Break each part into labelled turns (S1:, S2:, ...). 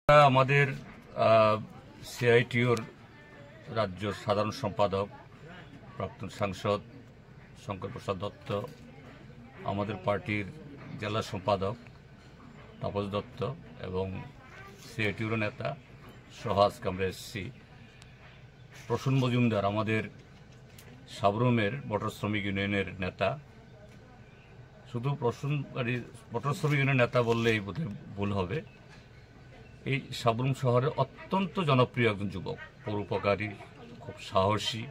S1: আমাদের সিআইটিউর রাজ্য সাধারণ সম্পাদক প্রাক্তন সাংসদ শঙ্কর প্রসাদ দত্ত, আমাদের পার্টির জেলা সম্পাদক তাপস দত্ত এবং সিআইটিউর নেতা সহাজ আমরা এসছি। প্রসূন মজুমদার আমাদের সাবরুমের মোটর শ্রমিক ইউনিয়নের নেতা। শুধু মোটর শ্রমিক ইউনিয়নের নেতা বললেই বোধহয় ভুল হবে। এই সাবরুম শহরে অত্যন্ত জনপ্রিয় একজন যুবক, পরোপকারী, খুব সাহসী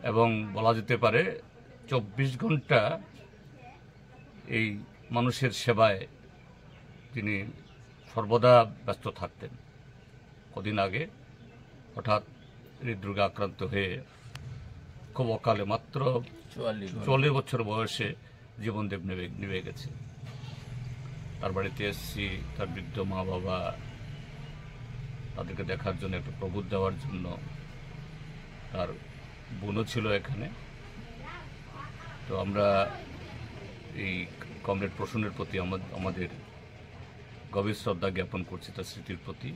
S1: এবং বলা যেতে পারে 24 ঘন্টা এই মানুষের সেবায় তিনি সর্বদা ব্যস্ত থাকতেন। কদিন আগে হঠাৎ হৃদরোগে আক্রান্ত হয়ে খুব অকালে মাত্র 44 বছর বয়সে জীবনদেব নিভে গেছে। তার বাড়িতে এসেছি, তার বৃদ্ধ মা বাবা তাদেরকে দেখার জন্য, একটু প্রবোধ দেওয়ার জন্য। তার বোনও ছিল এখানে। তো আমরা এই কমরেড প্রসূনের প্রতি আমাদের গভীর শ্রদ্ধা জ্ঞাপন করছি তার স্মৃতির প্রতি,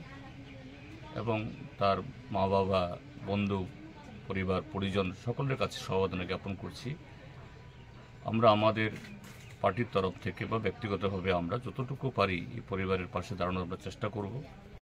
S1: এবং তার মা বাবা, বন্ধু, পরিবার, পরিজন সকলের কাছে সমবেদনা জ্ঞাপন করছি। আমরা আমাদের পার্টির তরফ থেকে বা ব্যক্তিগতভাবে আমরা যতটুকু পারি এই পরিবারের পাশে দাঁড়ানোর আমরা চেষ্টা করব।